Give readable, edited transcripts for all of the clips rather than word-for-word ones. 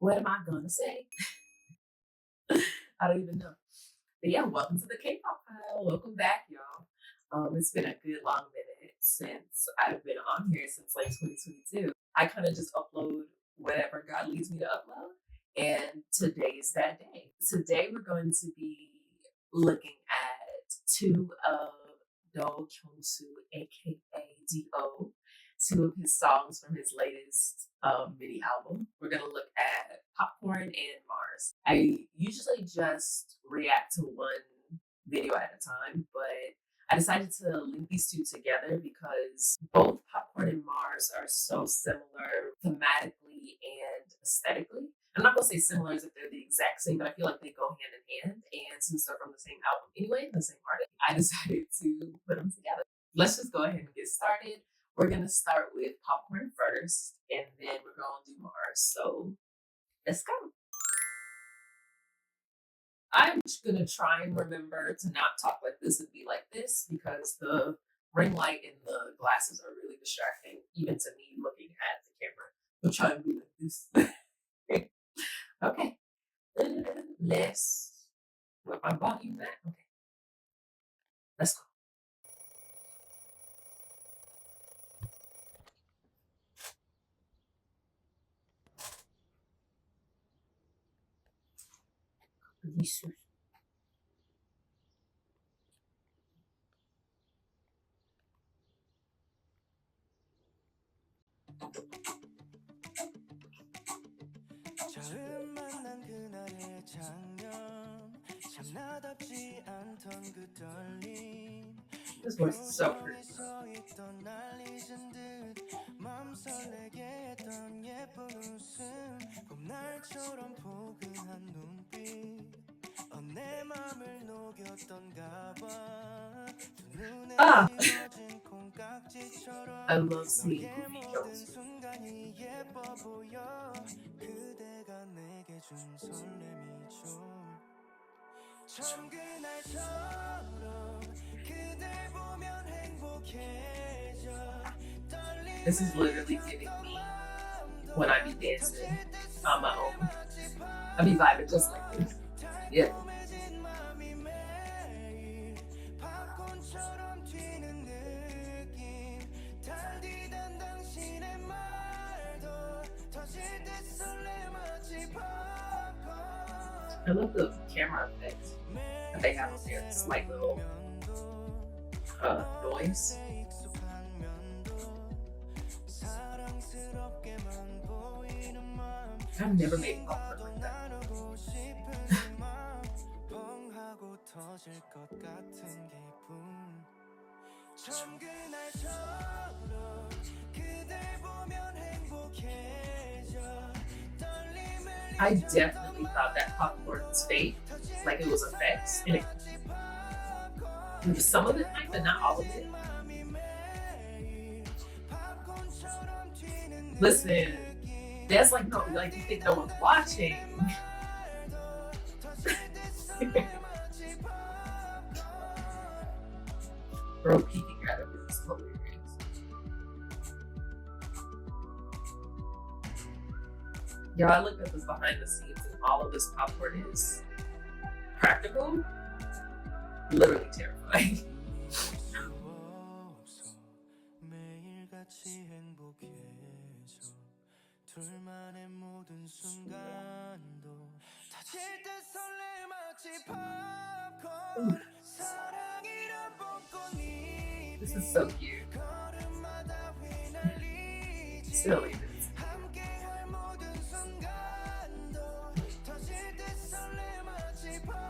What am I gonna say? I don't even know. But yeah, welcome to the K-pop pile. Welcome back, y'all. It's been a good long minute since I've been on here since like 2022. I kind of just upload whatever God leads me to upload, and today is that day. Today we're going to be looking at two of Do Kyung-soo, aka Do, two of his songs from his latest mini album. We're gonna look at Popcorn and Mars. I usually just react to one video at a time, but I decided to link these two together because both Popcorn and Mars are so similar thematically and aesthetically. I'm not gonna say similar as if they're the exact same, but I feel like they go hand in hand. And since they're from the same album anyway, the same artist, I decided to put them together. Let's just go ahead and get started. We're gonna start with Popcorn first, and then we're gonna do Mars. So let's go. I'm just gonna try and remember to not talk like this and be like this because the ring light and the glasses are really distracting, even to me looking at the camera. I'm trying to be like this. Okay, let's with my volume back. Okay, let's go. 처음 만난 그날의 장면 참 나답지 않던 그 떨림 This voice is so 표정에 pretty. 서 있던 날 잊은 듯 맘 설레게 했던 예쁜 웃음 봄날처럼 포근한 눈빛 내 맘을 녹였던가 봐두 눈에 Ah, 지워진 콩깍지처럼 I love seeing 너의 goofy 모든 kills. 순간이 예뻐 보여 그대가 내게 준 설렘이죠 처음 그날처럼 그댈 보면 행복해져 This is 떨림을 literally giving 잊었던 me 마음도 when I be dancing 터질 듯 on my own. 설레마치 I be vibing just like this. Yeah. 달콤해진 맘이 매일 팝콘처럼 튀는 느낌 달디던 당신의 말도 터질 듯 설레마치 팝콘 I love the camera effects that they have on there. It's like little noise. I've never made popcorn like that. I definitely thought that popcorn was fake, like it was effects, and some of it might, but not all of it. Listen, that's like no, like you think no one's watching. Bro peeking at him is hilarious. Yeah, I looked at this behind the scenes, and all of this popcorn is practical. Literally terrifying. 매일같이 행복해져 둘만의 모든 순간도 터질 듯 설레마치 팝콘 사랑이란 벚꽃잎이 This is so cute. 걸음마다 휘날리지 Silly. 함께할 모든 순간도 터질 듯 설레마치 팝콘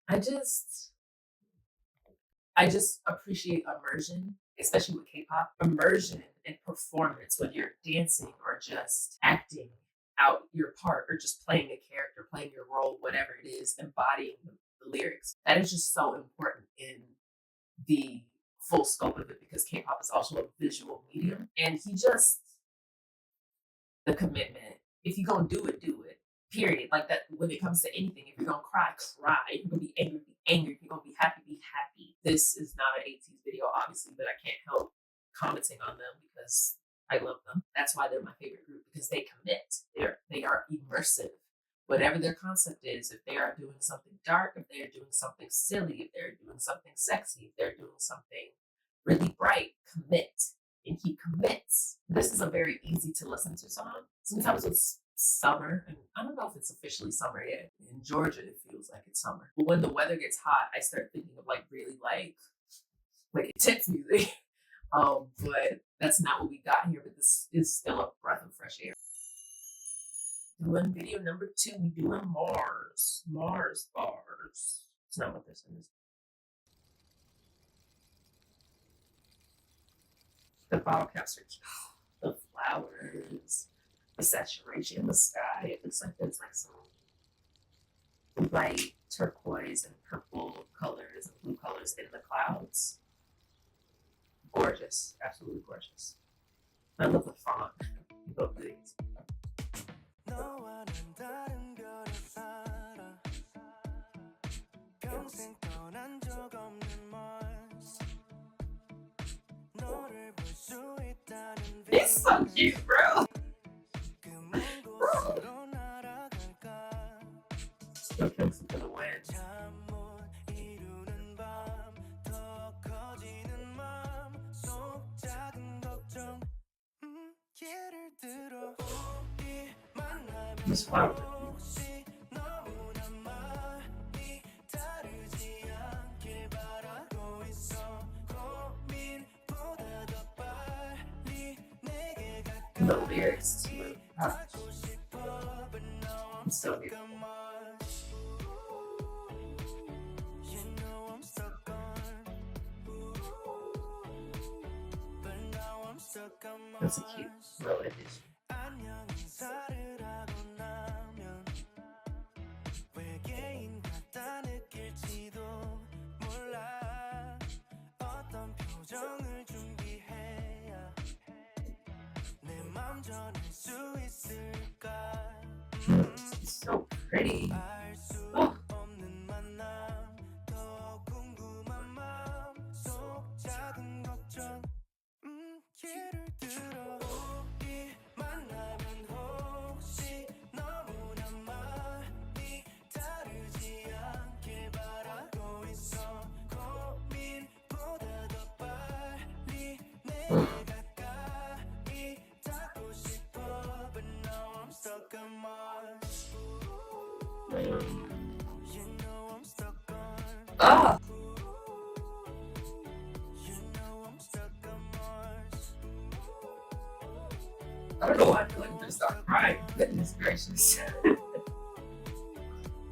I just I just appreciate immersion, especially with K-pop. Immersion and performance when you're dancing or just acting out your part or just playing a character, playing your role, whatever it is, embodying the lyrics. That is just so important in the full scope of it because K-pop is also a visual medium. And he just, the commitment. If you're gonna do it, do it. Period. Like that when it comes to anything. If you're gonna cry, cry. If you're gonna be angry, be angry. If you're gonna be happy, be happy. This is not an 80s video, obviously, but I can't help commenting on them because I love them. That's why they're my favorite group, because they commit. They are immersive. Whatever their concept is, if they are doing something dark, if they're doing something silly, if they're doing something sexy, if they're doing something really bright, commit. And he commits. This is a very easy to listen to song. Sometimes it's summer, and I don't know if it's officially summer yet. In Georgia, it feels like it's summer. But when the weather gets hot, I start thinking of like really like intense music. But that's not what we got here. But this is still a breath of fresh air. Doing video number 2, we doing Mars. Mars bars. It's not what this is. The bottle caps are cute. The flowers, the saturation in the sky. It looks like there's like some light turquoise and purple colors and blue colors in the clouds. Gorgeous, absolutely gorgeous. I love the font. Both these. 너와는 다른 별에 살아 평생 떠난 적 없는 Mars 너를 볼 수 있다는 It's so cute, bro. 그 먼 곳으로 날아갈까 Still thanks for the win. 잠 못 이루는 밤 더 커지는 맘속 작은 걱정 예를 들어 우리 만나면 This flower. 혹시 너무나 많이 다르지 않길 바라고 있어 고민보다 더 빨리 내게 The lyrics too. 가고 싶어 but now I'm It's so stuck beautiful. on Mars You know I'm stuck on But now I'm stuck on That's a cute Mars little addition. 안녕 인사를 하고 나면 외계인 같다 느낄지도 몰라 어떤 표정을 준비해야 내 맘 전할 수 있을까 It's so pretty. 알수 Oh. 없는 만남 더 궁금한 마음속 작은 걱정 예를 들어 우리 만나면 혹시 너무나 많이 다르지 않길 바라고 있어 고민보다 더 빨리 내게 가까이 닿고 싶어 But now I'm stuck on Mars You know I'm stuck on Ah! You know I'm stuck on Mars I don't know why I feel like I'm gonna start crying. Goodness gracious.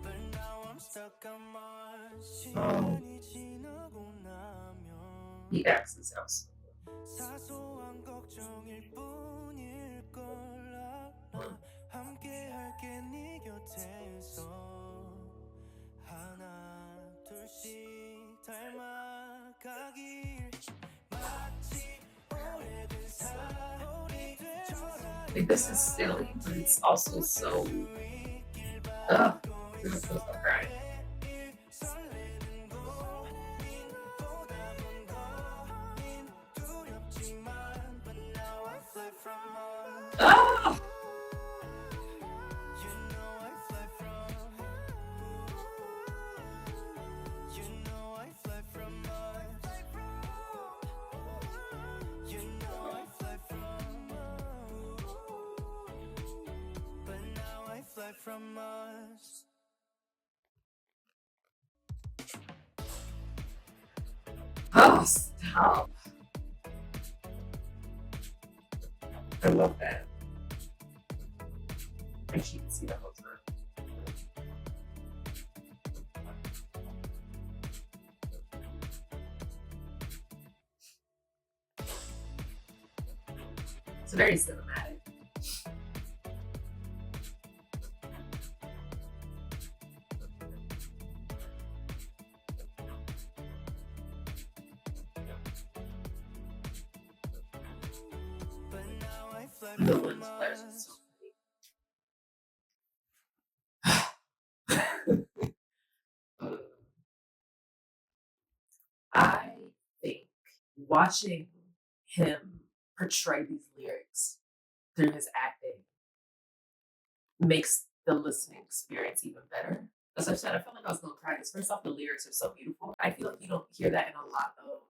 But now I'm stuck on Mars Oh. 시간이 지나고 나면 He acts this house. 사소한 걱정일 뿐일 걸 알아 함께 할게 네 곁에서 하나 둘씩 닮아가길 마치 오래된 사울이처럼 Like this is silly, but it's also so. Ugh. I'm so start crying. 설레는 고민보다 먼 고민 두렵지만 But now I fly from Mars Ah! You know I fly from You know I fly from Mars You know I fly from But now I fly from Mars Oh, stop. I love that. And she can see the whole time. It's very cinematic. fly The from lens flares is Mars. so pretty. I think watching him portray these lyrics through his acting makes the listening experience even better. As I said, I felt like I was gonna cry because first off, the lyrics are so beautiful. I feel like you don't hear that in a lot of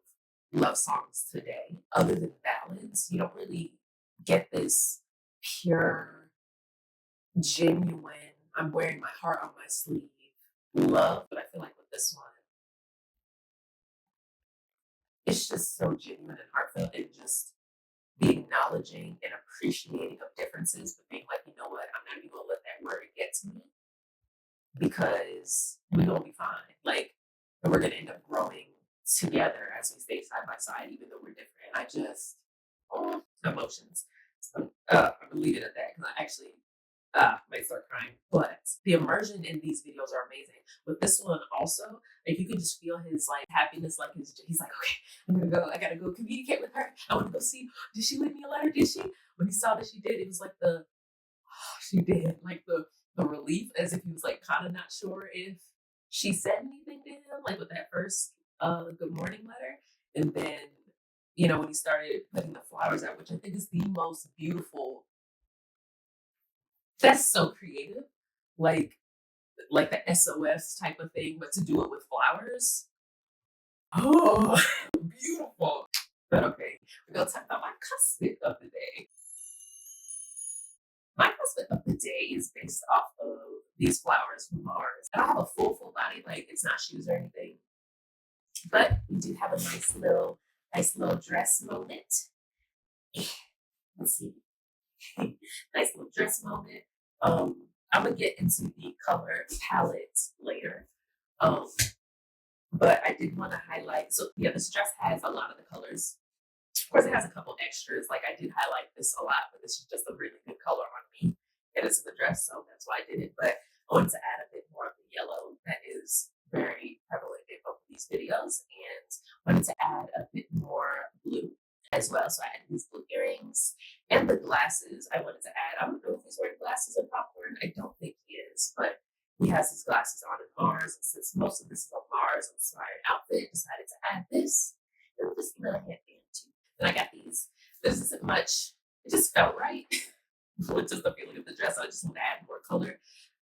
love songs today. Other than ballads, you don't really get this pure, genuine, I'm wearing my heart on my sleeve love. But I feel like with this one, it's just so genuine and heartfelt and just the acknowledging and appreciating of differences, but being like, you know what, I'm not even gonna let that word get to me because we're gonna be fine. Like, and we're gonna end up growing together as we stay side by side, even though we're different. I just, emotions. So, I'm gonna leave it at that because I actually might start crying. But the immersion in these videos are amazing. With this one also, like you can just feel his like happiness, like he's like, okay, I'm gonna go, I gotta go communicate with her. I wanna go see, did she leave me a letter? Did she? When he saw that she did, it was like the she did, like the relief as if he was like kind of not sure if she said anything to him, like with that first good morning letter. And then, when he started putting the flowers out, which I think is the most beautiful. That's so creative. Like like the SOS type of thing, but to do it with flowers. Oh, beautiful. But okay, we're gonna talk about my custard of the day. My custard of the day is based off of these flowers from Mars. I don't have a full body, like it's not shoes or anything. But we do have a nice little dress moment. Let's see. Nice little dress moment. I'm gonna get into the color palette later. Um, but I did want to highlight. So yeah, this dress has a lot of the colors. Of course, it has a couple extras. Like I did highlight this a lot, but this is just a really good color on me. It is the dress, so that's why I did it. But I wanted to add a bit more of the yellow that is very prevalent in both of these videos, and wanted to add a bit more blue as well. So I added these blue earrings and the glasses. I wanted to add. I don't know if he's wearing glasses in Popcorn. I don't think he is, but he has his glasses on in Mars. And since most of this is a Mars inspired outfit, decided to add this and just a little headband too. And I got these. This isn't much. It just felt right with just the feeling of the dress. I just want to add more color.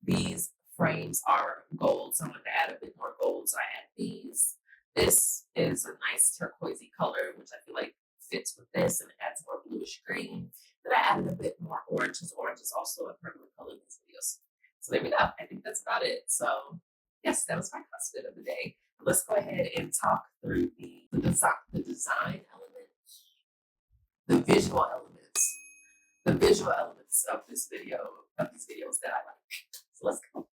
These frames are gold, so I'm going to add a bit more gold. So I add these. This is a nice turquoisey color, which I feel like fits with this, and it adds more bluish green. Then I added a bit more orange, because orange is also a prevalent color in these videos. So there we go. I think that's about it. So yes, that was my custard of the day. Let's go ahead and talk through the design elements, the visual elements, of this video, of these videos that I like. So let's go.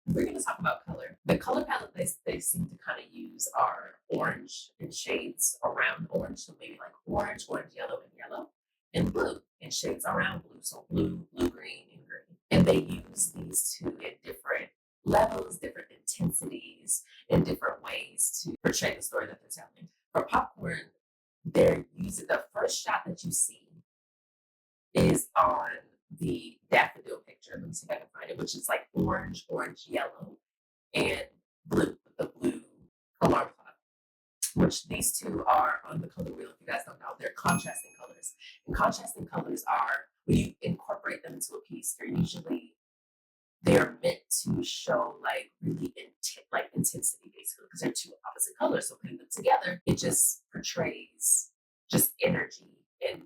We're going to talk about color. The color palette they seem to kind of use are orange and shades around orange. So maybe like orange, yellow, and blue, and shades around blue. So blue, green, and green. And they use these two in different levels, different intensities, in different ways to portray the story that they're telling. For Popcorn, they're using the first shot that you see is on the daffodil picture. Let me see if I can find it, which is like orange, yellow, and blue, the blue alarm clock. Which these two are on the color wheel. If you guys don't know, they're contrasting colors. And contrasting colors are when you incorporate them into a piece, they're meant to show like really intensity basically because they're two opposite colors. So putting them together, it just portrays just energy and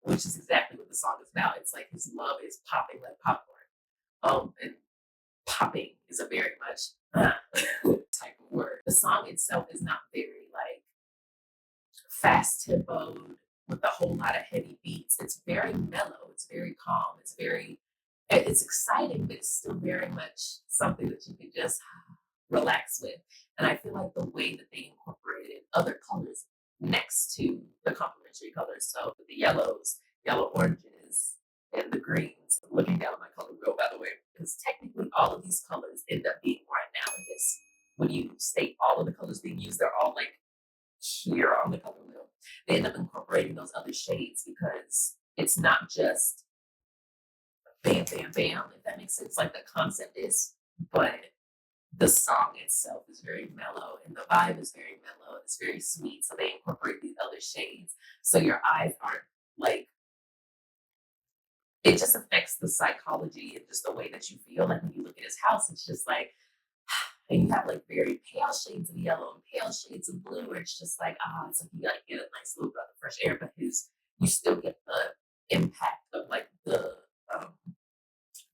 which is exactly what the song is about. It's like his love is popping like popcorn. And popping is a very much type of word. The song itself is not very like fast tempoed with a whole lot of heavy beats. It's very mellow. It's very calm. It's exciting, but it's still very much something that you can just relax with. And I feel like the way that they incorporated other colors next to the complementary colors. So the yellows, yellow oranges, and the greens. I'm looking down at my color wheel, by the way, because technically all of these colors end up being more analogous. When you state all of the colors being used, they're all like here on the color wheel. they end up incorporating those other shades because it's not just bam, bam, bam, if that makes sense. Like the concept is, but the song itself is very mellow and the vibe is very mellow. It's very sweet. So they incorporate these other shades. So your eyes aren't like, it just affects the psychology and just the way that you feel. Like when you look at his house, it's just like, and you have like very pale shades of yellow and pale shades of blue. Where it's just like, it's like you like get a nice little breath of fresh air, but you still get the impact of like um,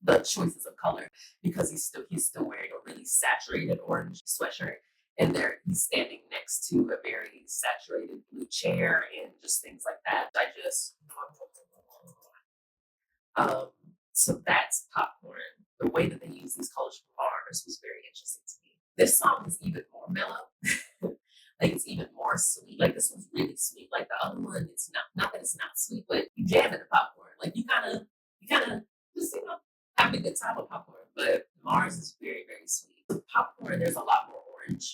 the choices of color because he's still wearing a really saturated orange sweatshirt and there he's standing next to a very saturated blue chair and just things like that. I just um so that's Popcorn. The way that they use these colors from Mars was very interesting to me. This song is even more mellow. Like it's even more sweet. Like this one's really sweet. Like the other one, it's not that it's not sweet, but you jam into Popcorn. Like you kind of just having a good time with Popcorn. But Mars is very, very sweet. With Popcorn, there's a lot more orange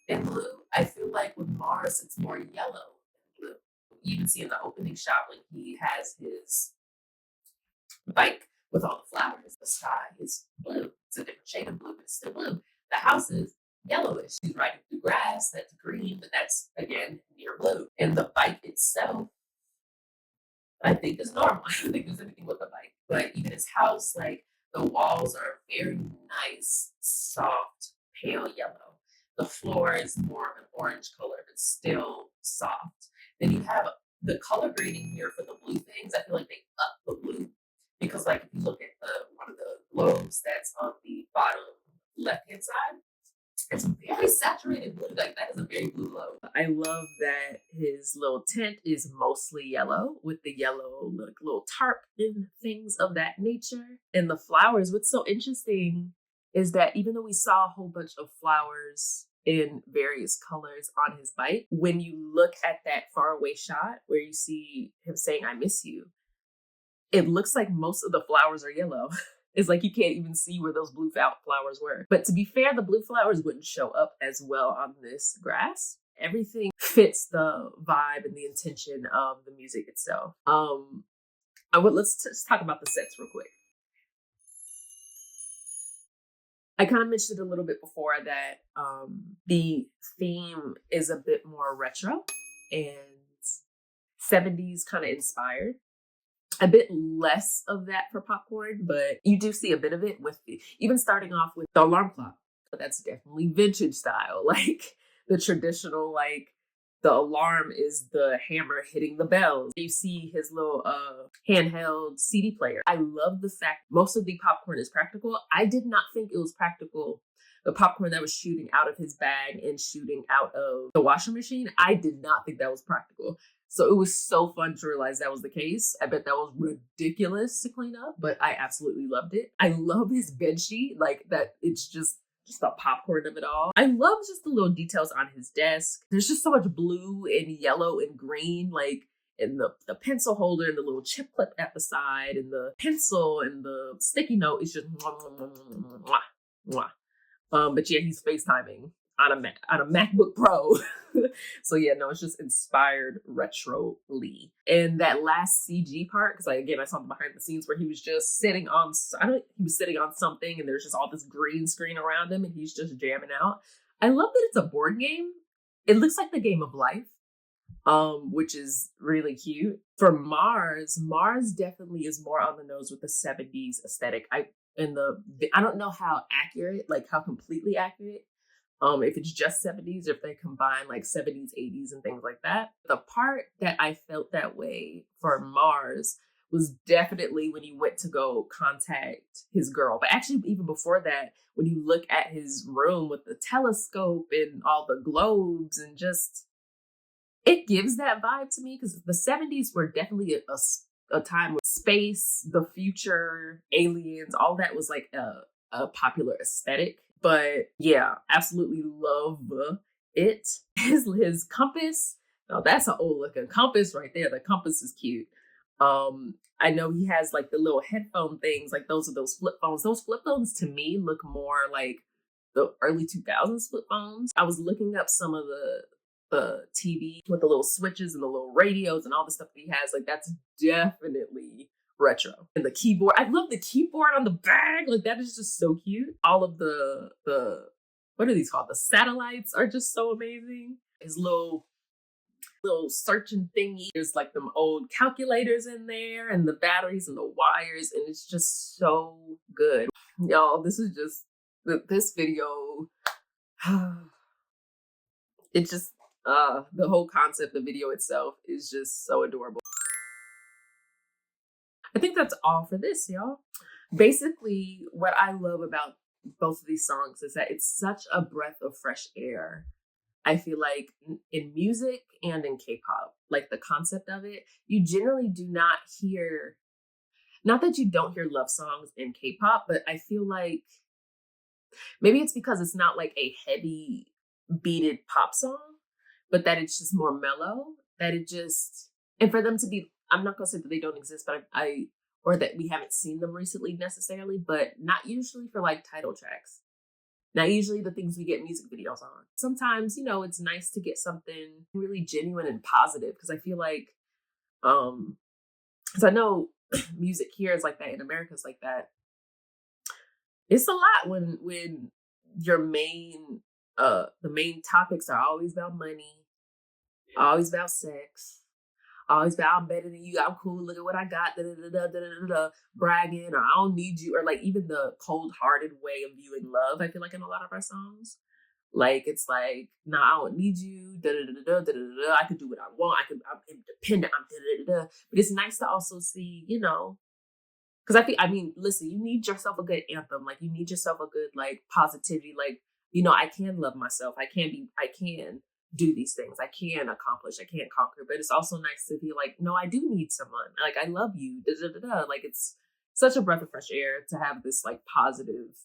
and blue. I feel like with Mars, it's more yellow and blue. You even see in the opening shot when he has his bike with all the flowers. The sky is blue. It's a different shade of blue, but it's still blue. The house is yellowish. He's riding through grass that's green, but that's again near blue. And the bike itself, I think, is normal. I don't think there's anything with the bike. But even his house, like the walls are very nice, soft, pale yellow. The floor is more of an orange color, but still soft. Then you have the color grading here for the blue things. I feel like they up the blue because, like, if you look at the one of the globes that's on the bottom left hand side, it's very saturated blue. Like that is a very blue globe. I love that his little tent is mostly yellow with the yellow like little tarp and things of that nature. And the flowers, what's so interesting is that even though we saw a whole bunch of flowers in various colors on his bike, when you look at that faraway shot where you see him saying, "I miss you," it looks like most of the flowers are yellow. It's like you can't even see where those blue flowers were. But to be fair, the blue flowers wouldn't show up as well on this grass. Everything fits the vibe and the intention of the music itself. Let's just talk about the sets real quick. I kind of mentioned it a little bit before that the theme is a bit more retro and 70s kind of inspired. A bit less of that for Popcorn, but you do see a bit of it with even starting off with the alarm clock. That's definitely vintage style, like the traditional, like the alarm is the hammer hitting the bells. You see his little handheld CD player. I love the fact most of the popcorn is practical. I did not think it was practical. The popcorn that was shooting out of his bag and shooting out of the washing machine, I did not think that was practical. So it was so fun to realize that was the case. I bet that was ridiculous to clean up, but I absolutely loved it. I love his bed sheet, like that. It's just the popcorn of it all. I love just the little details on his desk. There's just so much blue and yellow and green, like in the pencil holder and the little chip clip at the side and the pencil and the sticky note is just mwah, mwah, mwah, mwah, mwah. But yeah, he's FaceTiming on a MacBook Pro. So yeah, no, it's just inspired retroly. And that last CG part, because I saw the behind the scenes where he was just sitting on, he was sitting on something and there's just all this green screen around him and he's just jamming out. I love that it's a board game. It looks like the Game of Life, which is really cute. For Mars definitely is more on the nose with the 70s aesthetic. I don't know how accurate, like how completely accurate, if it's just 70s or if they combine like 70s, 80s and things like that. The part that I felt that way for Mars was definitely when he went to go contact his girl. But actually, even before that, when you look at his room with the telescope and all the globes and just, it gives that vibe to me because the 70s were definitely a time with space, the future, aliens, all that was like a popular aesthetic. But yeah, absolutely love it. His compass, now that's an old looking compass right there. The compass is cute. I know he has like the little headphone things, like those flip phones. Those flip phones to me look more like the early 2000s flip phones. I was looking up some of the TV with the little switches and the little radios and all the stuff that he has. Like, that's definitely retro. And the keyboard, I love the keyboard on the bag. Like, that is just so cute. All of the what are these called? The satellites are just so amazing. His little searching thingy. There's like them old calculators in there and the batteries and the wires, and it's just so good. Y'all, this is just this video. It just the whole concept, the video itself is just so adorable. I think that's all for this, y'all. Basically, what I love about both of these songs is that it's such a breath of fresh air. I feel like in music and in K-pop, like the concept of it, you generally do not hear, not that you don't hear love songs in K-pop, but I feel like maybe it's because it's not like a heavy beated pop song, but that it's just more mellow, that it just, and for them to be, I'm not gonna say that they don't exist, but or that we haven't seen them recently necessarily, but not usually for like title tracks. Not usually the things we get music videos on. Sometimes, you know, it's nice to get something really genuine and positive, because I feel like, because I know music here is like that, in America is like that. It's a lot when your main, the main topics are always about money, always about sex, always about I'm better than you, I'm cool, look at what I got, bragging, or I don't need you, or like even the cold-hearted way of viewing love, I feel like in a lot of our songs. Like, it's like, nah, I don't need you, I can do what I want, I'm independent, but it's nice to also see, you know, because I mean, listen, you need yourself a good anthem, like you need yourself a good like positivity, like, you know, I can love myself, I can do these things, I can accomplish, I can't conquer, but it's also nice to be like, no, I do need someone, like I love you, like it's such a breath of fresh air to have this like positive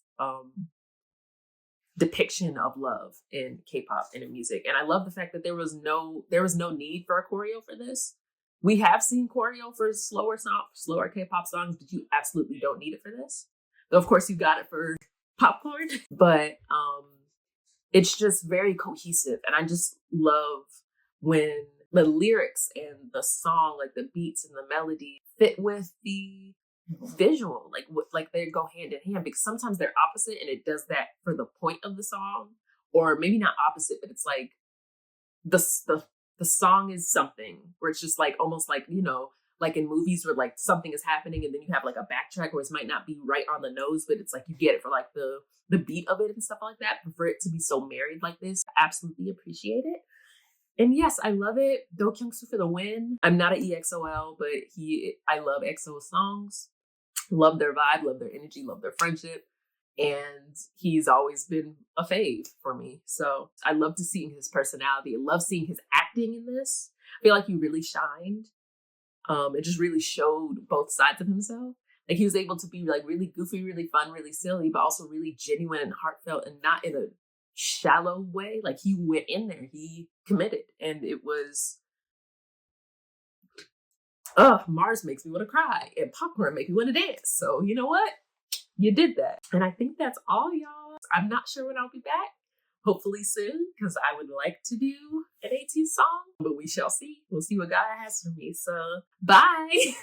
depiction of love in K-pop and in music. And I love the fact that there was no need for a choreo for this. We have seen choreo for slower K-pop songs, but you absolutely don't need it for this. Though of course you got it for Popcorn, but it's just very cohesive. And I just love when the lyrics and the song, like the beats and the melody, fit with the visual, like they go hand in hand, because sometimes they're opposite and it does that for the point of the song, or maybe not opposite, but it's like the song is something where it's just like almost like, you know, like in movies where like something is happening and then you have like a backtrack where it might not be right on the nose, but it's like you get it for like the beat of it and stuff like that. But for it to be so married like this, I absolutely appreciate it. And yes, I love it. Do Kyung-soo for the win. I'm not an EXO-L, but I love EXO's songs. Love their vibe, love their energy, love their friendship. And he's always been a fave for me. So I love to see his personality. I love seeing his acting in this. I feel like he really shined. It just really showed both sides of himself. Like he was able to be like really goofy, really fun, really silly, but also really genuine and heartfelt, and not in a shallow way. Like he went in there, he committed, and it was, Mars makes me want to cry and Popcorn makes me want to dance. So you know what? You did that. And I think that's all, y'all. I'm not sure when I'll be back. Hopefully soon, because I would like to do an 18 song, but we shall see. We'll see what God has for me. So bye.